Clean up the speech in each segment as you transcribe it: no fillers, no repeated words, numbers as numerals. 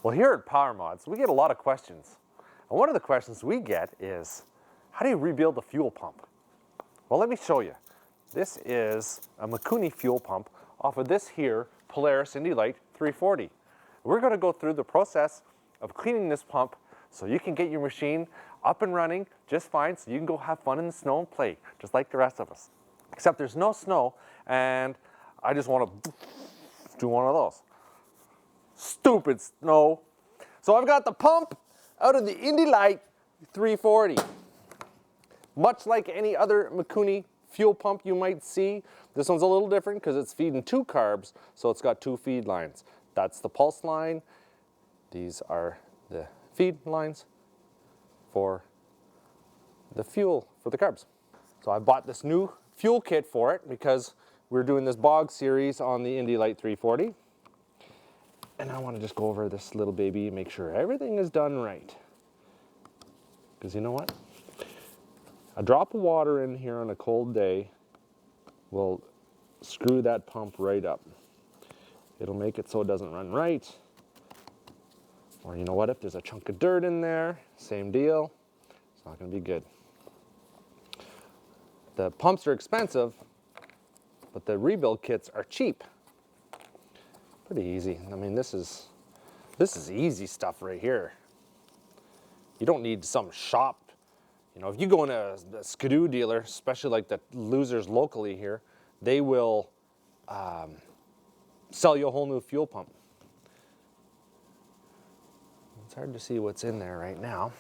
Well, here at PowerModz, we get a lot of questions. And one of the questions we get is, how do you rebuild the fuel pump? Well, let me show you. This is a Mikuni fuel pump off of this here Polaris Indy Light 340. We're going to go through the process of cleaning this pump so you can get your machine up and running just fine, so you can go have fun in the snow and play, just like the rest of us. Except there's no snow, and I just want to do one of those. Stupid snow. So I've got the pump out of the Indy Light 340. Much like any other Mikuni fuel pump you might see, this one's a little different because it's feeding two carbs, so it's got two feed lines. That's the pulse line. These are the feed lines for the fuel for the carbs. So I bought this new fuel kit for it because we're doing this bog series on the Indy Light 340. And I want to just go over this little baby and make sure everything is done right. Because you know what? A drop of water in here on a cold day will screw that pump right up. It'll make it so it doesn't run right. Or you know what, if there's a chunk of dirt in there, same deal. It's not going to be good. The pumps are expensive, but the rebuild kits are cheap. Pretty easy. I mean, this is easy stuff right here. You don't need some shop. You know, if you go in a Skidoo dealer, especially like the losers locally here, they will sell you a whole new fuel pump. It's hard to see what's in there right now.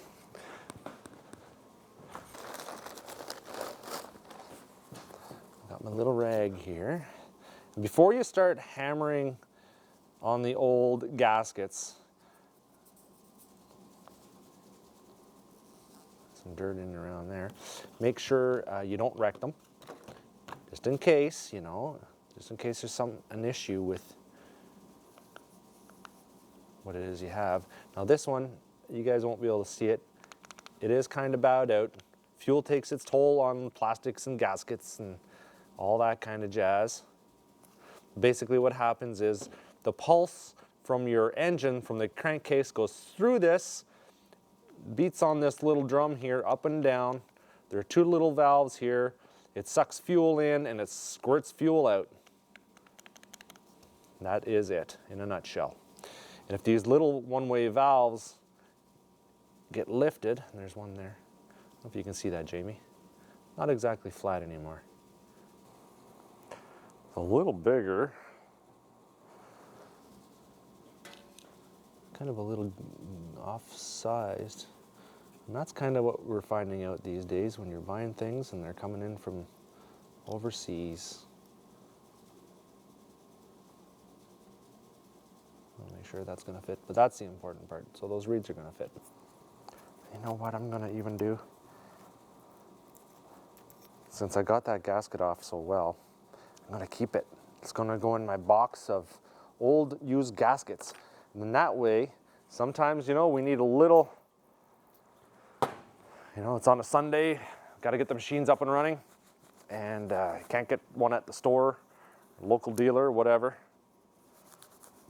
Got my little rag here. Before you start hammering on the old gaskets, some dirt in and around there, make sure you don't wreck them, just in case, you know, just in case there's an issue with what it is you have. Now this one, you guys won't be able to see it. It is kind of bowed out. Fuel takes its toll on plastics and gaskets and all that kind of jazz. Basically what happens is the pulse from your engine, from the crankcase, goes through this, beats on this little drum here, up and down. There are two little valves here. It sucks fuel in and it squirts fuel out. That is it in a nutshell. And if these little one-way valves get lifted, and there's one there. I don't know if you can see that, Jamie. Not exactly flat anymore. A little bigger. Kind of a little off-sized. And that's kind of what we're finding out these days when you're buying things and they're coming in from overseas. I'll make sure that's going to fit, but that's the important part. So those reeds are going to fit. You know what I'm going to even do? Since I got that gasket off so well, I'm going to keep it. It's going to go in my box of old used gaskets. And then that way, sometimes, you know, we need a little, you know, it's on a Sunday, got to get the machines up and running, and can't get one at the store, local dealer, whatever.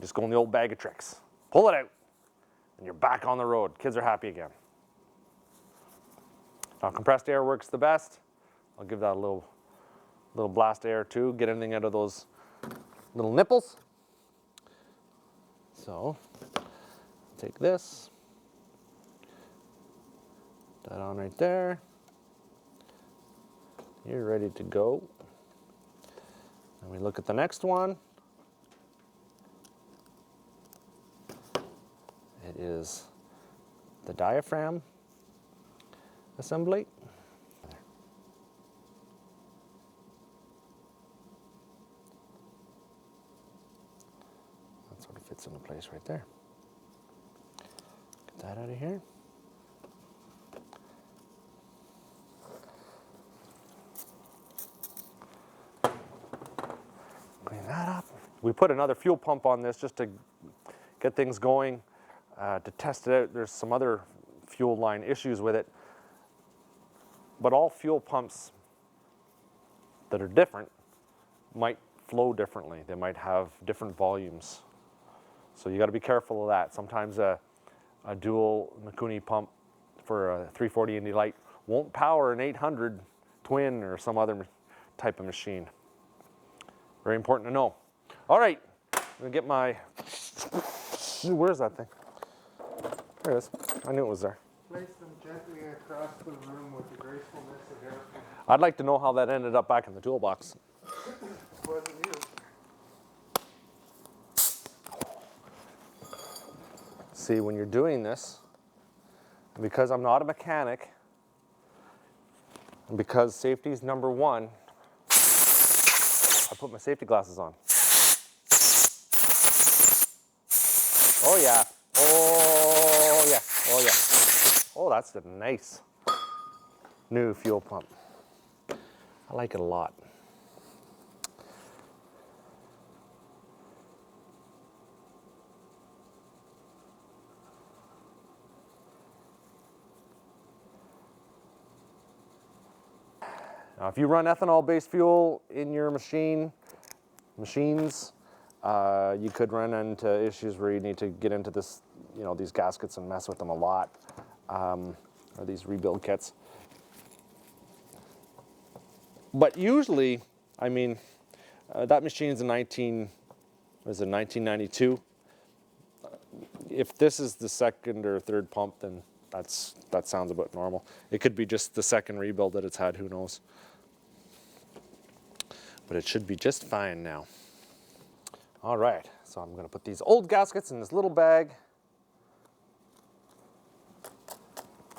Just go in the old bag of tricks. Pull it out, and you're back on the road. Kids are happy again. Now, compressed air works the best. I'll give that a little blast of air too, get anything out of those little nipples. So, take this, that on right there. You're ready to go. And we look at the next one. It is the diaphragm assembly. That sort of fits into place right there. Get that out of here. Clean that up. We put another fuel pump on this just to get things going. To test it out. There's some other fuel line issues with it. But all fuel pumps that are different might flow differently. They might have different volumes. So you got to be careful of that. Sometimes a dual Mikuni pump for a 340 Indy Light won't power an 800 twin or some other type of machine. Very important to know. All right, I'm gonna get my, where's that thing? There it is. I knew it was there. Place them gently across the room with the gracefulness of airplane. I'd like to know how that ended up back in the toolbox. Wasn't you? See, when you're doing this, because I'm not a mechanic, and because safety is number one, I put my safety glasses on. Oh yeah, oh yeah, oh yeah. Oh, that's a nice new fuel pump. I like it a lot. Now, if you run ethanol-based fuel in your machines, you could run into issues where you need to get into this, these gaskets and mess with them a lot, or these rebuild kits. But usually, I mean, that machine's a 1992. If this is the second or third pump, then that sounds about normal. It could be just the second rebuild that it's had, who knows. But it should be just fine now. All right, so I'm gonna put these old gaskets in this little bag.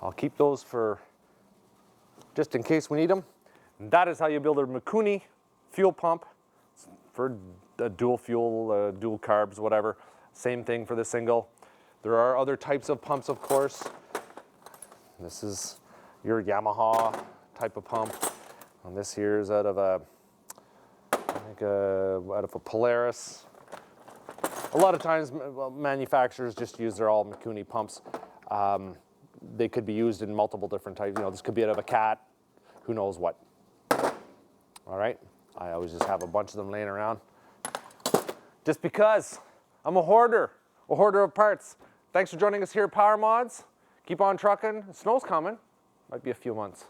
I'll keep those for just in case we need them. And that is how you build a Mikuni fuel pump for a dual fuel, dual carbs, whatever. Same thing for the single. There are other types of pumps, of course. This is your Yamaha type of pump. And this here is out of a Polaris. A lot of times manufacturers just use their all Mikuni pumps. They could be used in multiple different types. This could be out of a Cat, who knows what. All right, I always just have a bunch of them laying around. Just because I'm a hoarder of parts. Thanks for joining us here at PowerModz. Keep on trucking. Snow's coming. Might be a few months.